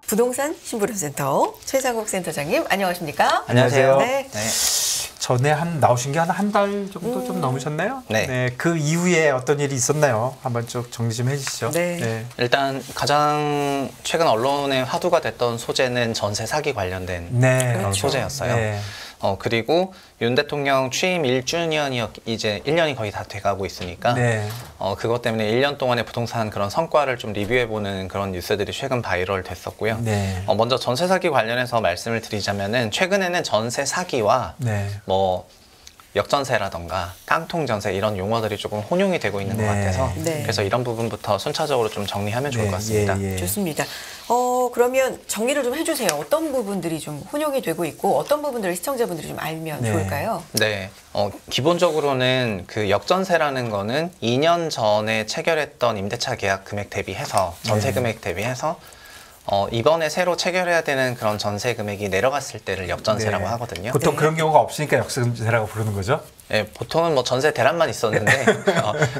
부동산 신부름센터 최상욱 센터장님 안녕하십니까? 안녕하세요. 네. 전에 나오신 게 한 달 정도 좀 넘으셨나요? 네. 그 이후에 어떤 일이 있었나요? 한번 쭉 정리 좀 해주시죠. 네. 일단 가장 최근 언론에 화두가 됐던 소재는 전세 사기 관련된 그렇죠. 소재였어요. 네. 그리고 윤 대통령 취임 1주년이 이제 1년이 거의 다 돼가고 있으니까 네. 그것 때문에 1년 동안의 부동산 그런 성과를 좀 리뷰해보는 그런 뉴스들이 최근 바이럴 됐었고요. 네. 먼저 전세 사기 관련해서 말씀을 드리자면은 최근에는 전세 사기와 네. 뭐 역전세라던가 깡통 전세 이런 용어들이 조금 혼용이 되고 있는 것 같아서 네. 그래서 이런 부분부터 순차적으로 좀 정리하면 좋을 것 같습니다. 예. 좋습니다. 그러면 정리를 좀 해주세요. 어떤 부분들이 좀 혼용이 되고 있고 어떤 부분들을 시청자분들이 좀 알면 네. 좋을까요? 네, 기본적으로는 그 역전세라는 거는 2년 전에 체결했던 임대차 계약 금액 대비해서 전세 네. 금액 대비해서 이번에 새로 체결해야 되는 그런 전세 금액이 내려갔을 때를 역전세라고 네. 하거든요. 보통 네. 그런 경우가 없으니까 역전세라고 부르는 거죠? 네, 보통은 뭐 전세 대란만 있었는데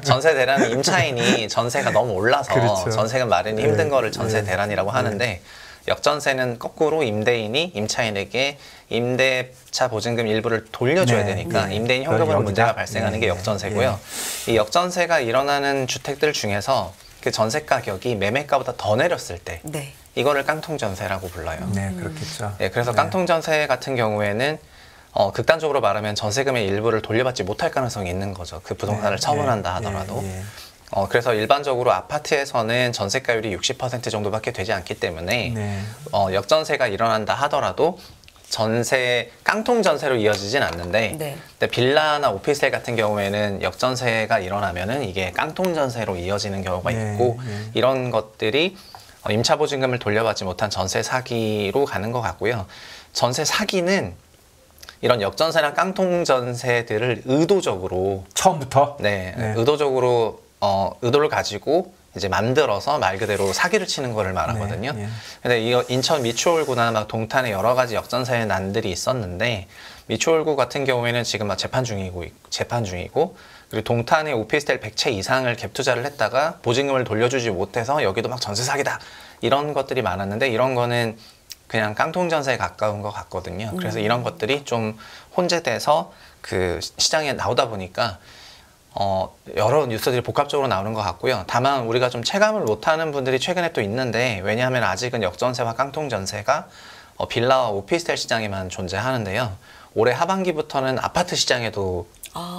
전세 대란은 임차인이 전세가 너무 올라서 그렇죠. 전세금 마련이 힘든 네. 거를 전세 네. 대란이라고 하는데 역전세는 거꾸로 임대인이 임차인에게 임대차 보증금 일부를 돌려줘야 네. 되니까 네. 임대인 현금으로 여기다. 문제가 발생하는 게 역전세고요. 이 역전세가 일어나는 주택들 중에서 그 전세 가격이 매매가보다 더 내렸을 때 네. 이거를 깡통전세라고 불러요. 네, 그렇겠죠. 네, 그래서 네. 깡통전세 같은 경우에는 극단적으로 말하면 전세금의 일부를 돌려받지 못할 가능성이 있는 거죠. 그 부동산을 네. 처분한다 네. 하더라도. 예. 그래서 일반적으로 아파트에서는 전세가율이 60% 정도밖에 되지 않기 때문에 네. 역전세가 일어난다 하더라도 전세 깡통 전세로 이어지진 않는데 네. 근데 빌라나 오피스텔 같은 경우에는 역전세가 일어나면은 이게 깡통 전세로 이어지는 경우가 네. 있고 네. 이런 것들이 임차 보증금을 돌려받지 못한 전세 사기로 가는 것 같고요. 전세 사기는 이런 역전세나 깡통 전세들을 의도적으로 처음부터? 네. 네. 의도적으로 의도를 가지고 이제 만들어서 말 그대로 사기를 치는 거를 말하거든요. 네, 네. 근데 이 인천 미추홀구나 막 동탄에 여러 가지 역전세 난들이 있었는데 미추홀구 같은 경우에는 지금 막 재판 중이고 그리고 동탄에 오피스텔 100채 이상을 갭 투자를 했다가 보증금을 돌려주지 못해서 여기도 막 전세 사기다 이런 것들이 많았는데 이런 거는 그냥 깡통 전세에 가까운 것 같거든요. 그래서 이런 것들이 좀 혼재돼서 그 시장에 나오다 보니까 여러 뉴스들이 복합적으로 나오는 것 같고요. 다만 우리가 좀 체감을 못하는 분들이 최근에 또 있는데 왜냐하면 아직은 역전세와 깡통 전세가 빌라와 오피스텔 시장에만 존재하는데요. 올해 하반기부터는 아파트 시장에도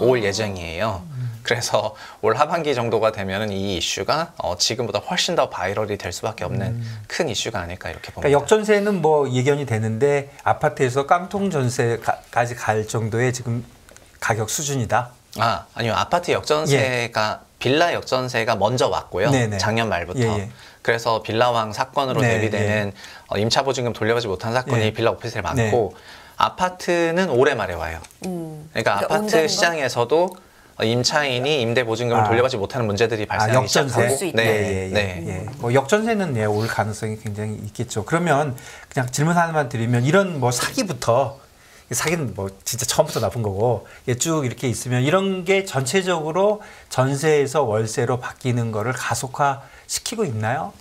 올 예정이에요. 그래서 올 하반기 정도가 되면은 이 이슈가 지금보다 훨씬 더 바이럴이 될 수밖에 없는 큰 이슈가 아닐까 이렇게 봅니다. 그러니까 역전세는 뭐 예견이 되는데 아파트에서 깡통 전세까지 갈 정도의 지금 가격 수준이다. 아니요. 아파트 역전세가 빌라 역전세가 먼저 왔고요. 네네. 작년 말부터. 예. 그래서 빌라왕 사건으로 네, 대비되는 임차 보증금 돌려받지 못한 사건이 예. 빌라 오피스텔 많고 아파트는 올해 말에 와요. 그러니까 아파트 온다는 시장에서도 임차인이 임대 보증금을 돌려받지 못하는 문제들이 발생하기 역전세? 시작하고 네. 뭐 역전세는 올 가능성이 굉장히 있겠죠. 그러면 그냥 질문 하나만 드리면 이런 뭐 사기부터 사기는 뭐 진짜 처음부터 나쁜 거고 이게 쭉 이렇게 있으면 이런 게 전체적으로 전세에서 월세로 바뀌는 거를 가속화 시키고 있나요?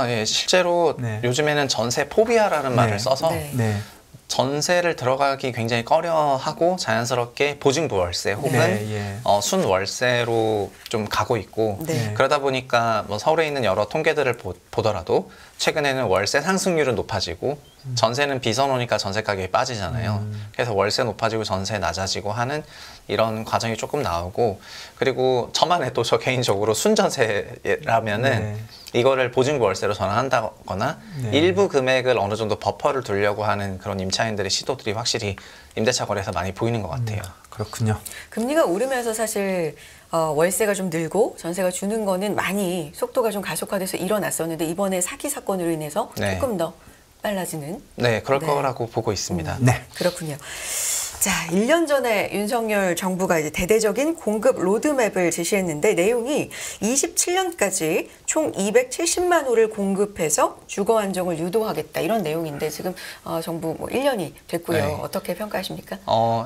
예. 실제로 네. 요즘에는 전세 포비아라는 말을 써서 네. 전세를 들어가기 굉장히 꺼려하고 자연스럽게 보증부월세 혹은 네, 순월세로 좀 가고 있고 네. 그러다 보니까 뭐 서울에 있는 여러 통계들을 보더라도 최근에는 월세 상승률은 높아지고 전세는 비선호니까 전세 가격이 빠지잖아요. 그래서 월세 높아지고 전세 낮아지고 하는 이런 과정이 조금 나오고 그리고 저만 해도 저 개인적으로 순전세라면은 이거를 보증부 월세로 전환한다거나 일부 금액을 어느 정도 버퍼를 두려고 하는 그런 임차인들의 시도들이 확실히 임대차 거래에서 많이 보이는 것 같아요. 그렇군요. 금리가 오르면서 사실 월세가 좀 늘고 전세가 주는 거는 많이 속도가 좀 가속화돼서 일어났었는데 이번에 사기 사건으로 인해서 조금 더 빨라지는 그럴 거라고 보고 있습니다. 네. 그렇군요. 자, 1년 전에 윤석열 정부가 이제 대대적인 공급 로드맵을 제시했는데 내용이 27년까지 총 270만 호를 공급해서 주거 안정을 유도하겠다 이런 내용인데 지금 정부 뭐 1년이 됐고요. 네. 어떻게 평가하십니까?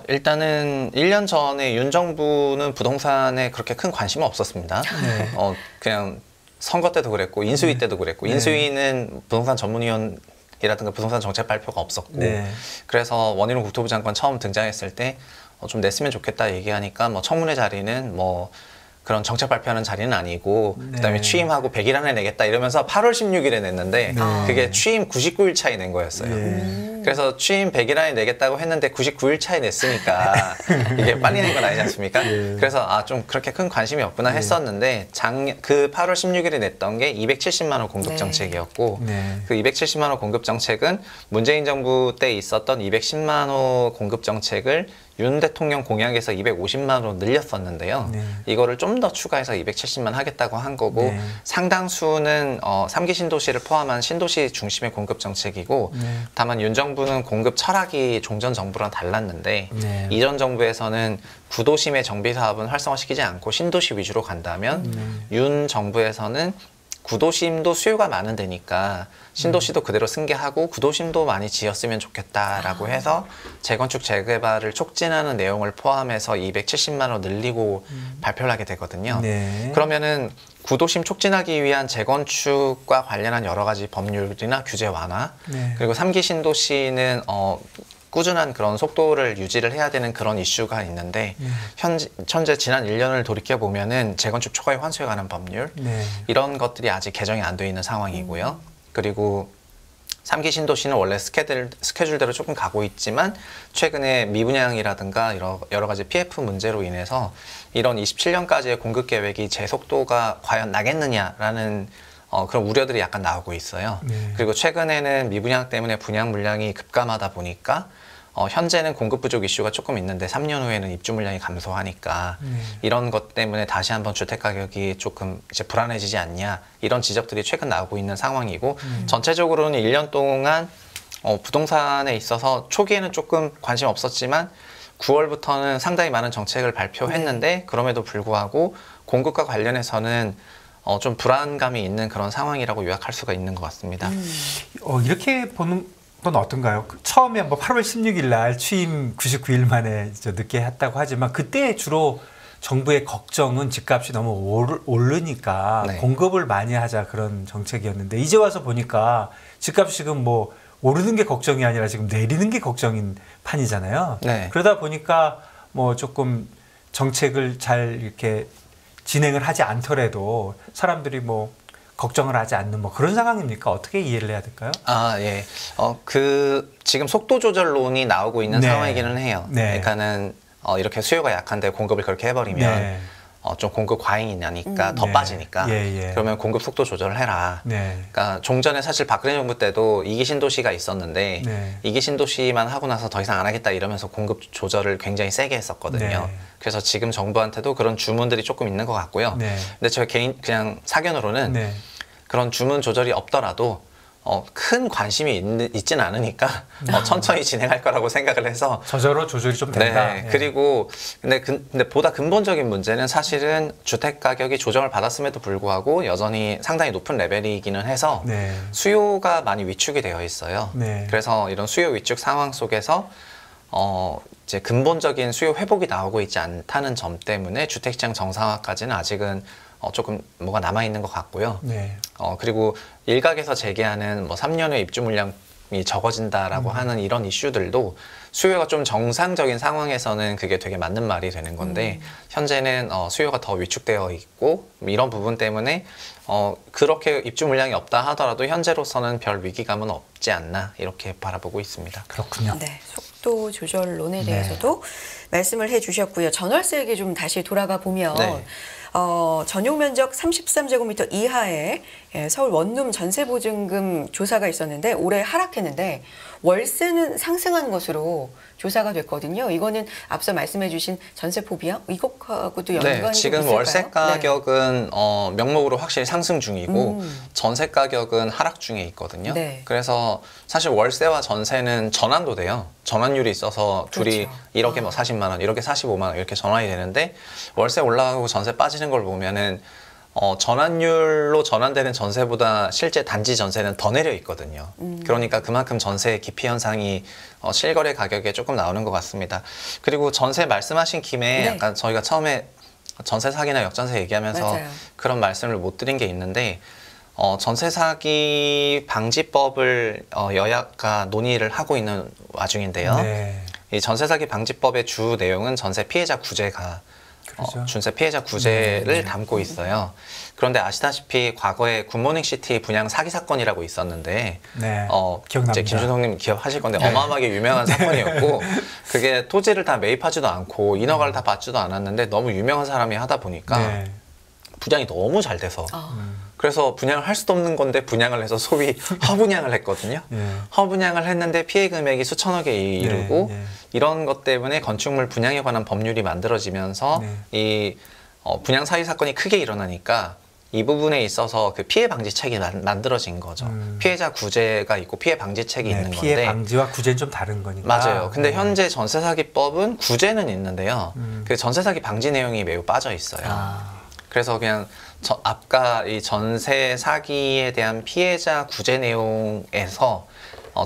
일단은 1년 전에 윤 정부는 부동산에 그렇게 큰 관심은 없었습니다. 그냥 선거 때도 그랬고 인수위 때도 그랬고 인수위는 부동산 전문위원 이라든가 부동산 정책 발표가 없었고 네. 그래서 원희룡 국토부 장관 처음 등장했을 때 좀 냈으면 좋겠다 얘기하니까 뭐 청문회 자리는 뭐 그런 정책 발표하는 자리는 아니고 네. 그다음에 취임하고 100일 안에 내겠다 이러면서 8월 16일에 냈는데 네. 그게 취임 99일 차에 낸 거였어요. 예. 그래서 취임 100일 안에 내겠다고 했는데 99일 차에 냈으니까 이게 빨리 낸 건 아니지 않습니까? 예. 그래서 좀 그렇게 큰 관심이 없구나 했었는데 그 8월 16일에 냈던 게 270만 원 공급 네. 정책이었고 네. 그 270만 원 공급 정책은 문재인 정부 때 있었던 210만 원 공급 정책을 윤 대통령 공약에서 250만 원으로 늘렸었는데요. 네. 이거를 좀 더 추가해서 270만 하겠다고 한 거고 네. 상당수는 3기 신도시를 포함한 신도시 중심의 공급 정책이고 네. 다만 다만 윤 정부는 공급 철학이 종전 정부랑 달랐는데 네. 이전 정부에서는 구도심의 정비 사업은 활성화시키지 않고 신도시 위주로 간다면 윤 정부에서는 구도심도 수요가 많은 데니까 신도시도 그대로 승계하고 구도심도 많이 지었으면 좋겠다라고 해서 재건축 재개발을 촉진하는 내용을 포함해서 270만 원 늘리고 발표를 하게 되거든요. 네. 그러면은 구도심 촉진하기 위한 재건축과 관련한 여러 가지 법률이나 규제 완화 네. 그리고 3기 신도시는 꾸준한 그런 속도를 유지를 해야 되는 그런 이슈가 있는데 현재 지난 1년을 돌이켜 보면은 재건축 초과의 환수에 관한 법률 네. 이런 것들이 아직 개정이 안 돼 있는 상황이고요. 그리고 3기 신도시는 원래 스케줄대로 조금 가고 있지만 최근에 미분양이라든가 여러 가지 PF 문제로 인해서 이런 27년까지의 공급 계획이 제 속도가 과연 나겠느냐라는 그런 우려들이 약간 나오고 있어요. 네. 그리고 최근에는 미분양 때문에 분양 물량이 급감하다 보니까 현재는 공급 부족 이슈가 조금 있는데 3년 후에는 입주 물량이 감소하니까 이런 것 때문에 다시 한번 주택 가격이 조금 이제 불안해지지 않냐 이런 지적들이 최근 나오고 있는 상황이고 전체적으로는 1년 동안 부동산에 있어서 초기에는 조금 관심 없었지만 9월부터는 상당히 많은 정책을 발표했는데 그럼에도 불구하고 공급과 관련해서는 좀 불안감이 있는 그런 상황이라고 요약할 수가 있는 것 같습니다. 이렇게 보는 건 어떤가요? 처음에 뭐 8월 16일 날 취임 99일 만에 늦게 했다고 하지만 그때 주로 정부의 걱정은 집값이 너무 오르니까 네. 공급을 많이 하자 그런 정책이었는데 이제 와서 보니까 집값이 지금 뭐 오르는 게 걱정이 아니라 지금 내리는 게 걱정인 판이잖아요. 네. 그러다 보니까 뭐 조금 정책을 잘 이렇게 진행을 하지 않더라도 사람들이 뭐 걱정을 하지 않는 뭐 그런 상황입니까? 어떻게 이해를 해야 될까요? 예. 지금 속도 조절론이 나오고 있는 네. 상황이기는 해요. 네. 그러니까는 이렇게 수요가 약한데 공급을 그렇게 해버리면 네. 좀 공급 과잉이 나니까 더 네. 빠지니까 예. 그러면 공급 속도 조절을 해라. 네. 그러니까 종전에 사실 박근혜 정부 때도 2기 신도시가 있었는데 네. 2기 신도시만 하고 나서 더 이상 안 하겠다 이러면서 공급 조절을 굉장히 세게 했었거든요. 네. 그래서 지금 정부한테도 그런 주문들이 조금 있는 것 같고요. 네. 근데 저 개인 그냥 사견으로는 네. 그런 주문 조절이 없더라도 큰 관심이 있지는 않으니까 천천히 진행할 거라고 생각을 해서 저절로 조절이 좀 된다. 네. 예. 그리고 근데 보다 근본적인 문제는 사실은 주택 가격이 조정을 받았음에도 불구하고 여전히 상당히 높은 레벨이기는 해서 네. 수요가 많이 위축이 되어 있어요. 네. 그래서 이런 수요 위축 상황 속에서 이제 근본적인 수요 회복이 나오고 있지 않다는 점 때문에 주택 시장 정상화까지는 아직은 조금 뭐가 남아 있는 것 같고요. 네. 그리고 일각에서 제기하는 뭐 3년 후에 입주 물량이 적어진다라고 하는 이런 이슈들도 수요가 좀 정상적인 상황에서는 그게 되게 맞는 말이 되는 건데 현재는 수요가 더 위축되어 있고 이런 부분 때문에 그렇게 입주 물량이 없다 하더라도 현재로서는 별 위기감은 없지 않나 이렇게 바라보고 있습니다. 그렇군요. 네, 속도 조절론에 네. 대해서도 말씀을 해주셨고요. 전월세에게 좀 다시 돌아가 보면 네. 전용 면적 33제곱미터 이하의 서울 원룸 전세보증금 조사가 있었는데 올해 하락했는데 월세는 상승한 것으로 조사가 됐거든요. 이거는 앞서 말씀해주신 전세 포비아 이것하고도 연관이 좀 지금 있을까요? 월세 가격은 명목으로 확실히 상승 중이고 전세 가격은 하락 중에 있거든요. 네. 그래서 사실 월세와 전세는 전환도 돼요. 전환율이 있어서 둘이 그렇죠. 1억에 뭐 40만 원, 1억에 45만 원 이렇게 전환이 되는데 월세 올라가고 전세 빠지는 걸 보면은 전환율로 전환되는 전세보다 실제 단지 전세는 더 내려 있거든요. 그러니까 그만큼 전세의 기피 현상이 실거래 가격에 조금 나오는 것 같습니다. 그리고 전세 말씀하신 김에 네. 약간 저희가 처음에 전세 사기나 역전세 얘기하면서 맞아요. 그런 말씀을 못 드린 게 있는데 전세 사기 방지법을 여야가 논의를 하고 있는 와중인데요. 네. 이 전세 사기 방지법의 주 내용은 전세 피해자 구제가 그렇죠. 전세 피해자 구제를 담고 있어요. 그런데 아시다시피 과거에 굿모닝 시티 분양 사기 사건이라고 있었는데 네. 이제 기억납니다. 김준성님 기억하실 건데 어마어마하게 유명한 사건이었고 그게 토지를 다 매입하지도 않고 인허가를 다 받지도 않았는데 너무 유명한 사람이 하다 보니까 네. 분양이 너무 잘 돼서 그래서 분양을 할 수도 없는 건데 분양을 해서 소위 허분양을 했거든요. 네. 허분양을 했는데 피해 금액이 수천억에 이르고 네. 이런 것 때문에 건축물 분양에 관한 법률이 만들어지면서 네. 이 분양 사기 사건이 크게 일어나니까 이 부분에 있어서 그 피해 방지책이 만들어진 거죠. 피해자 구제가 있고 피해 방지책이 네, 있는 피해 건데 방지와 구제는 좀 다른 거니까. 맞아요. 근데 네. 현재 전세사기법은 구제는 있는데요. 그 전세사기 방지 내용이 매우 빠져 있어요. 그래서 그냥 아까 이 전세 사기에 대한 피해자 구제 내용에서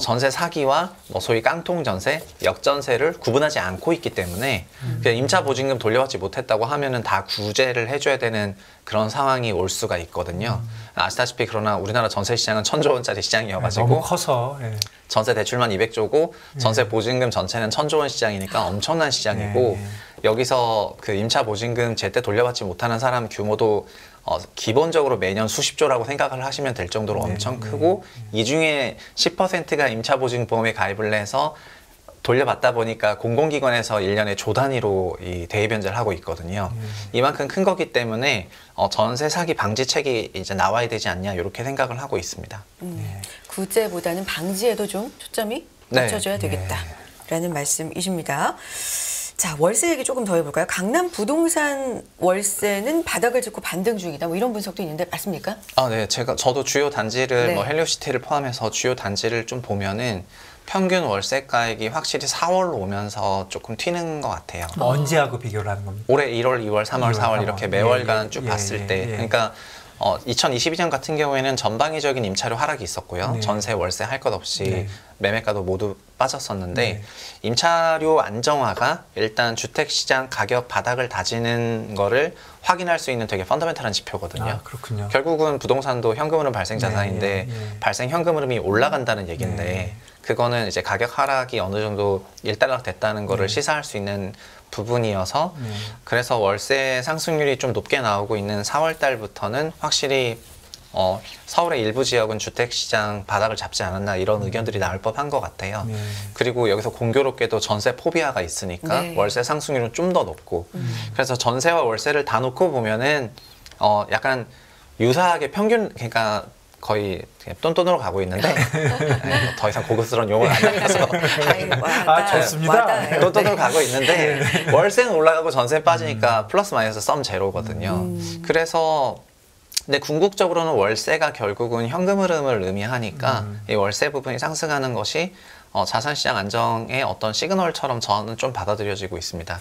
전세 사기와 뭐 소위 깡통 전세, 역전세를 구분하지 않고 있기 때문에 그냥 임차 보증금 돌려받지 못했다고 하면은 다 구제를 해줘야 되는 그런 상황이 올 수가 있거든요. 아시다시피 그러나 우리나라 전세 시장은 1,000조 원짜리 시장이어가지고 너무 커서. 네. 전세 대출만 200조고 전세 보증금 전체는 1,000조 원 시장이니까 엄청난 시장이고 네. 여기서 그 임차 보증금 제때 돌려받지 못하는 사람 규모도 기본적으로 매년 수십조라고 생각을 하시면 될 정도로 엄청 크고 이 중에 10%가 임차 보증보험에 가입을 해서 돌려받다 보니까 공공기관에서 1년에 조 단위로 이 대입연재를 하고 있거든요. 이만큼 큰 거기 때문에 전세 사기 방지책이 이제 나와야 되지 않냐 이렇게 생각을 하고 있습니다. 구제보다는 방지에도 좀 초점이 네. 맞춰져야 되겠다라는 말씀이십니다. 자, 월세 얘기 조금 더 해볼까요? 강남 부동산 월세는 바닥을 짚고 반등 중이다. 뭐 이런 분석도 있는데 맞습니까? 네. 저도 주요 단지를 네. 뭐 헬리오시티를 포함해서 주요 단지를 좀 보면은 평균 월세가액이 확실히 4월로 오면서 조금 튀는 것 같아요. 언제하고 비교를 하는 겁니까? 올해 1월, 2월, 3월, 2월, 4월 이렇게 매월간 예, 쭉 예, 봤을 예, 때 예. 그러니까 2022년 같은 경우에는 전방위적인 임차료 하락이 있었고요. 네. 전세, 월세 할 것 없이 네. 매매가도 모두 빠졌었는데 네. 임차료 안정화가 일단 주택시장 가격 바닥을 다지는 거를 확인할 수 있는 되게 펀더멘탈한 지표거든요. 아, 그렇군요. 결국은 부동산도 현금 흐름 발생 자산인데 네, 예. 발생 현금 흐름이 올라간다는 얘기인데 네. 그거는 이제 가격 하락이 어느 정도 일단락 됐다는 거를 시사할 수 있는 부분이어서 네. 그래서 월세 상승률이 좀 높게 나오고 있는 4월 달부터는 확실히 서울의 일부 지역은 주택시장 바닥을 잡지 않았나 이런 의견들이 나올 법한 것 같아요. 네. 그리고 여기서 공교롭게도 전세 포비아가 있으니까 네. 월세 상승률은 좀 더 높고 그래서 전세와 월세를 다 놓고 보면은 약간 유사하게 평균 그러니까 거의 똔똔으로 가고 있는데 네, 더 이상 고급스러운 용어는 아니라서 좋습니다. 똔똔으로 가고 있는데 월세는 올라가고 전세는 빠지니까 플러스 마이너스 썸 제로거든요. 그래서 근데 궁극적으로는 월세가 결국은 현금 흐름을 의미하니까 이 월세 부분이 상승하는 것이 자산시장 안정의 어떤 시그널처럼 저는 좀 받아들여지고 있습니다.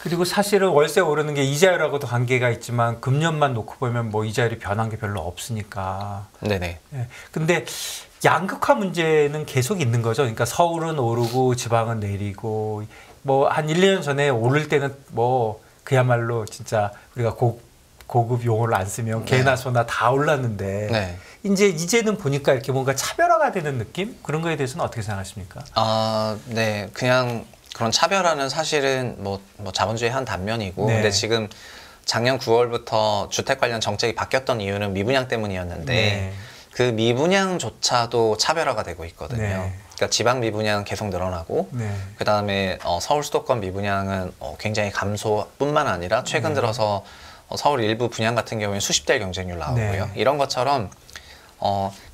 그리고 사실은 월세 오르는 게 이자율하고도 관계가 있지만 금년만 놓고 보면 뭐 이자율이 변한 게 별로 없으니까. 네네. 예. 근데 양극화 문제는 계속 있는 거죠. 그러니까 서울은 오르고 지방은 내리고 뭐 한 1, 2년 전에 오를 때는 뭐 그야말로 진짜 우리가 고급 용어를 안 쓰면 개나 소나 다 올랐는데 네. 이제는 보니까 이렇게 뭔가 차별화가 되는 느낌? 그런 거에 대해서는 어떻게 생각하십니까? 네. 그냥 그런 차별화는 사실은 뭐 자본주의의 한 단면이고 네. 근데 지금 작년 9월부터 주택 관련 정책이 바뀌었던 이유는 미분양 때문이었는데 네. 그 미분양조차도 차별화가 되고 있거든요. 네. 그러니까 지방 미분양 계속 늘어나고 네. 그다음에 서울 수도권 미분양은 굉장히 감소뿐만 아니라 최근 들어서 서울 일부 분양 같은 경우에는 수십 대 경쟁률 나오고요. 네. 이런 것처럼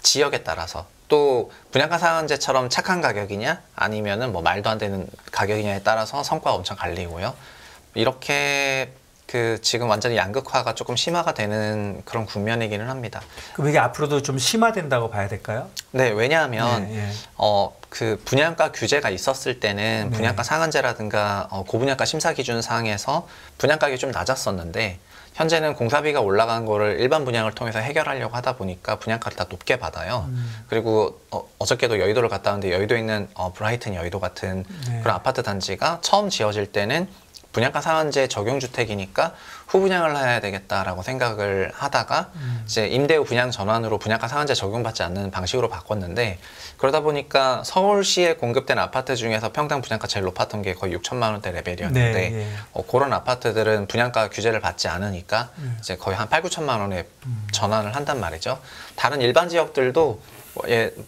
지역에 따라서 또 분양가 상한제처럼 착한 가격이냐 아니면은 뭐 말도 안 되는 가격이냐에 따라서 성과가 엄청 갈리고요. 이렇게 지금 완전히 양극화가 조금 심화가 되는 그런 국면이기는 합니다. 그럼 이게 앞으로도 좀 심화된다고 봐야 될까요? 네, 왜냐하면 네, 네. 그 분양가 규제가 있었을 때는 네. 분양가 상한제라든가 고분양가 심사 기준 상에서 분양가격이 좀 낮았었는데 현재는 공사비가 올라간 거를 일반 분양을 통해서 해결하려고 하다 보니까 분양가를 다 높게 받아요. 그리고 어저께도 여의도를 갔다 왔는데 여의도에 있는 브라이튼 여의도 같은 네. 그런 아파트 단지가 처음 지어질 때는 분양가 상한제 적용 주택이니까 후분양을 해야 되겠다라고 생각을 하다가 이제 임대 후 분양 전환으로 분양가 상한제 적용받지 않는 방식으로 바꿨는데, 그러다 보니까 서울시에 공급된 아파트 중에서 평당 분양가 제일 높았던 게 거의 6천만 원대 레벨이었는데 네, 예. 그런 아파트들은 분양가 규제를 받지 않으니까 이제 거의 한 8, 9천만 원에 전환을 한단 말이죠. 다른 일반 지역들도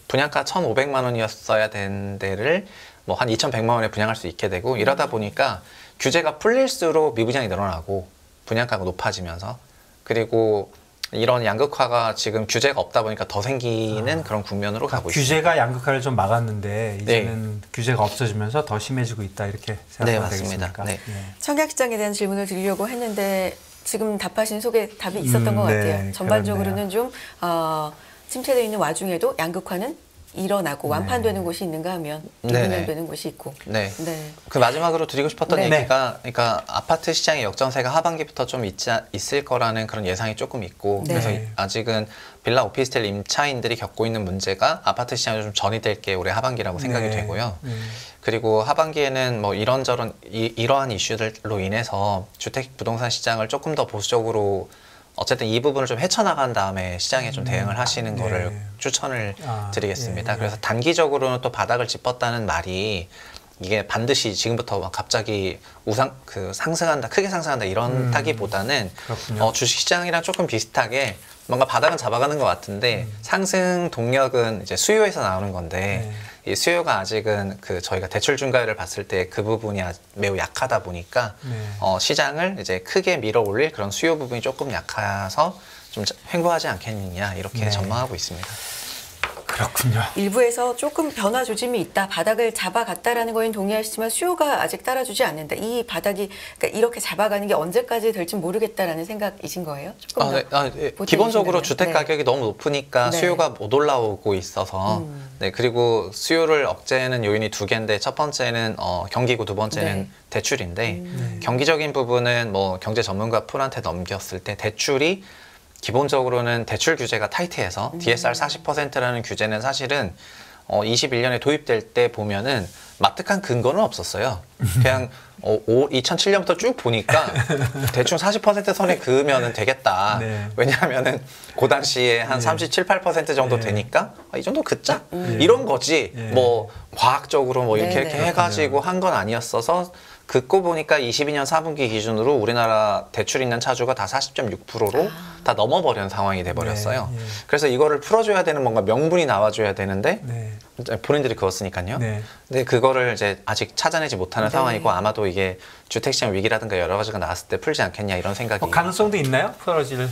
분양가 1,500만 원이었어야 되는 데를 뭐 한 2,100만 원에 분양할 수 있게 되고, 이러다 보니까 규제가 풀릴수록 미분양이 늘어나고 분양가가 높아지면서, 그리고 이런 양극화가 지금 규제가 없다 보니까 더 생기는 그런 국면으로 가고 있습니다. 규제가 양극화를 좀 막았는데 이제는 규제가 없어지면서 더 심해지고 있다, 이렇게 네, 생각하면 맞습니다. 되겠습니까? 네. 청약시장에 대한 질문을 드리려고 했는데 지금 답하신 속에 답이 있었던 것 네, 같아요. 전반적으로는 그렇네요. 좀 침체되어 있는 와중에도 양극화는 일어나고 완판되는 곳이 있는가 하면 네네. 미분양되는 곳이 있고. 네. 네. 그 마지막으로 드리고 싶었던 네. 얘기가, 그러니까 아파트 시장의 역전세가 하반기부터 좀 있을 거라는 그런 예상이 조금 있고, 네. 그래서 아직은 빌라 오피스텔 임차인들이 겪고 있는 문제가 아파트 시장에 좀 전이될 게 올해 하반기라고 생각이 네. 되고요. 그리고 하반기에는 뭐 이런저런 이러한 이슈들로 인해서 주택 부동산 시장을 조금 더 보수적으로, 어쨌든 이 부분을 좀 헤쳐나간 다음에 시장에 좀 대응을 하시는 네. 거를 추천을 드리겠습니다. 예, 예. 그래서 단기적으로는 또 바닥을 짚었다는 말이 이게 반드시 지금부터 막 갑자기 상승한다, 크게 상승한다 이런 타기보다는 그렇군요. 주식시장이랑 조금 비슷하게 뭔가 바닥은 잡아가는 것 같은데 상승 동력은 이제 수요에서 나오는 건데 이 수요가 아직은 저희가 대출 증가율을 봤을 때 그 부분이 매우 약하다 보니까 시장을 이제 크게 밀어 올릴 그런 수요 부분이 조금 약해서 좀 횡보하지 않겠느냐 이렇게 네. 전망하고 있습니다. 그렇군요. 일부에서 조금 변화 조짐이 있다, 바닥을 잡아갔다라는 거엔 동의하시지만 수요가 아직 따라주지 않는다. 이 바닥이 그러니까 이렇게 잡아가는 게 언제까지 될지 모르겠다라는 생각이신 거예요? 조금 더 네. 보태주신다면. 기본적으로 주택 네. 가격이 너무 높으니까 네. 수요가 못 올라오고 있어서 네, 그리고 수요를 억제하는 요인이 두 개인데 첫 번째는 경기고 두 번째는 네. 대출인데 경기적인 부분은 뭐 경제 전문가 풀한테 넘겼을 때 대출이 기본적으로는 대출 규제가 타이트해서 DSR 40%라는 규제는 사실은 21년에 도입될 때 보면은 마뜩한 근거는 없었어요. 그냥 2007년부터 쭉 보니까 대충 40% 선에 그으면 되겠다. 네. 왜냐하면은 그 당시에 한 37, 8% 정도 네. 되니까 이 정도 긋자 이런 거지. 네. 뭐 과학적으로 뭐 이렇게 네, 이렇게 네. 해가지고 한 건 아니었어서 긋고 보니까 22년 4분기 기준으로 우리나라 대출 있는 차주가 다 40.6%로 다 넘어버린 상황이 돼버렸어요. 네, 네. 그래서 이거를 풀어줘야 되는 뭔가 명분이 나와줘야 되는데 네. 본인들이 그었으니까요. 네. 근데 그거를 이제 아직 찾아내지 못하는 네. 상황이고 아마도 이게 주택시장 위기라든가 여러 가지가 나왔을 때 풀지 않겠냐 이런 생각이. 가능성도 있나요? 풀어질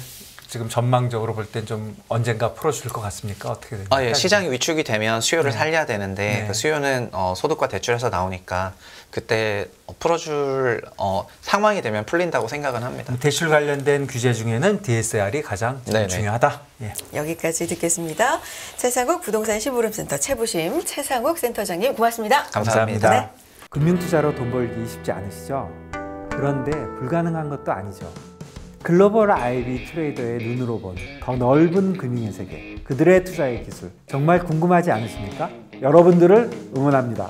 지금 전망적으로 볼 땐 좀 언젠가 풀어줄 것 같습니까? 어떻게 됩니까? 예. 시장이 위축이 되면 수요를 살려야 되는데 네. 그 수요는 소득과 대출에서 나오니까 그때 풀어줄 상황이 되면 풀린다고 생각은 합니다. 대출 관련된 규제 중에는 DSR이 가장 네네. 중요하다. 예. 여기까지 듣겠습니다. 최상욱 부동산 심부름센터 최부심 최상욱 센터장님 고맙습니다. 감사합니다. 네. 금융투자로 돈 벌기 쉽지 않으시죠? 그런데 불가능한 것도 아니죠. 글로벌 IB 트레이더의 눈으로 본 더 넓은 금융의 세계, 그들의 투자의 기술 정말 궁금하지 않으십니까? 여러분들을 응원합니다.